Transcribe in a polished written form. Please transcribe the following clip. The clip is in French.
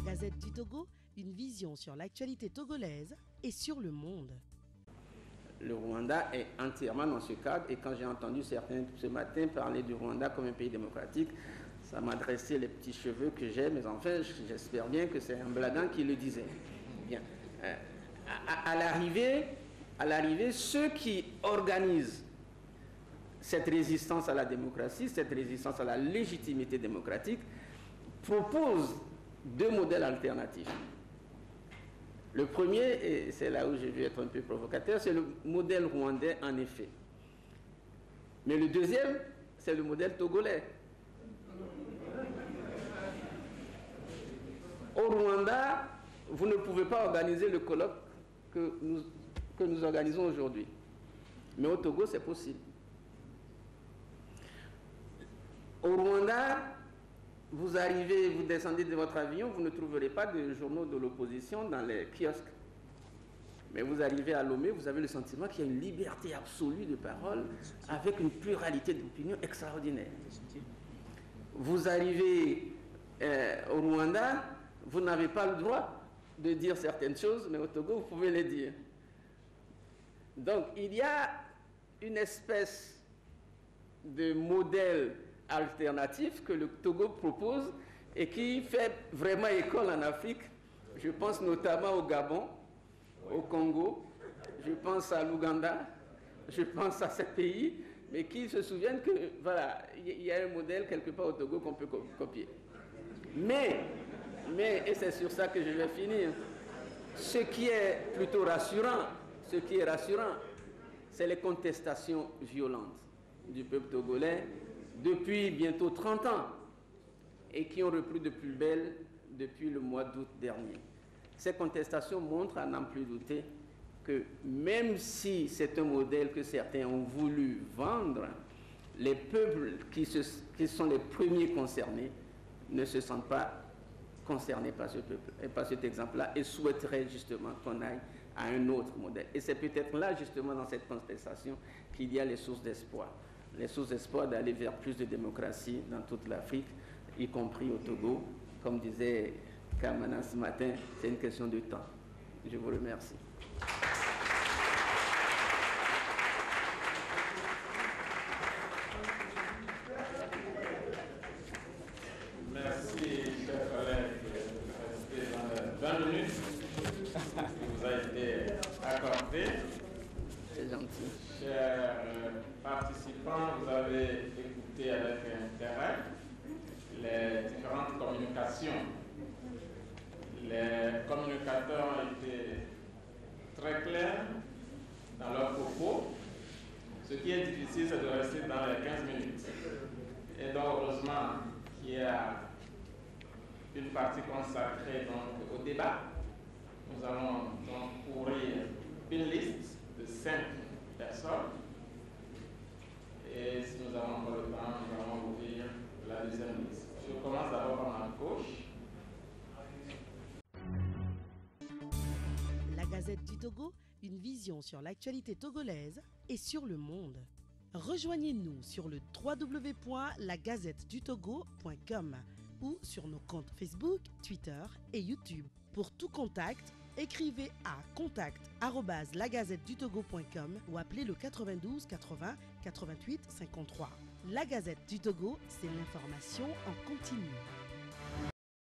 Gazette du Togo, une vision sur l'actualité togolaise et sur le monde. Le Rwanda est entièrement dans ce cadre et quand j'ai entendu certains ce matin parler du Rwanda comme un pays démocratique, ça m'a dressé les petits cheveux que j'ai, mais enfin j'espère bien que c'est un blaguant qui le disait. Bien. À l'arrivée, ceux qui organisent cette résistance à la démocratie, cette résistance à la légitimité démocratique, proposent deux modèles alternatifs. Le premier, et c'est là où je vais être un peu provocateur, c'est le modèle rwandais en effet. Mais le deuxième, c'est le modèle togolais. Au Rwanda, vous ne pouvez pas organiser le colloque que nous organisons aujourd'hui. Mais au Togo, c'est possible. Au Rwanda, vous arrivez, vous descendez de votre avion, vous ne trouverez pas de journaux de l'opposition dans les kiosques. Mais vous arrivez à Lomé, vous avez le sentiment qu'il y a une liberté absolue de parole avec une pluralité d'opinion extraordinaire. Vous arrivez au Rwanda, vous n'avez pas le droit de dire certaines choses, mais au Togo, vous pouvez les dire. Donc, il y a une espèce de modèle alternatif que le Togo propose et qui fait vraiment école en Afrique. Je pense notamment au Gabon, au Congo, je pense à l'Ouganda, je pense à ces pays, mais qui se souviennent que voilà, il y a un modèle quelque part au Togo qu'on peut copier. Mais, et c'est sur ça que je vais finir, ce qui est plutôt rassurant, c'est les contestations violentes du peuple togolais depuis bientôt 30 ans et qui ont repris de plus belle depuis le mois d'août dernier. Ces contestations montrent à n'en plus douter que même si c'est un modèle que certains ont voulu vendre, les peuples qui sont les premiers concernés ne se sentent pas concernés par ce peuple et par cet exemple-là et souhaiteraient justement qu'on aille à un autre modèle. Et c'est peut-être là justement dans cette contestation qu'il y a les sources d'espoir. Les sources d'espoir d'aller vers plus de démocratie dans toute l'Afrique, y compris au Togo. Comme disait Kamana ce matin, c'est une question de temps. Je vous remercie. Merci, chers collègues, de rester dans les 20 minutes qui vous a été accordé. C'est gentil. Chers participants, vous avez écouté avec intérêt les différentes communications. Les communicateurs ont été très clairs dans leurs propos. Ce qui est difficile, c'est de rester dans les 15 minutes. Et donc, heureusement qu'il y a une partie consacrée donc, au débat. Nous allons donc ouvrir une liste de 5 personnes. Et si nous avons encore le temps, nous allons ouvrir la deuxième liste. Je commence d'abord par ma gauche. La Gazette du Togo, une vision sur l'actualité togolaise et sur le monde. Rejoignez-nous sur le www.lagazettedutogo.com ou sur nos comptes Facebook, Twitter et YouTube. Pour tout contact, écrivez à contact@lagazettedutogo.com ou appelez le 92 80 88 53. La Gazette du Togo, c'est l'information en continu.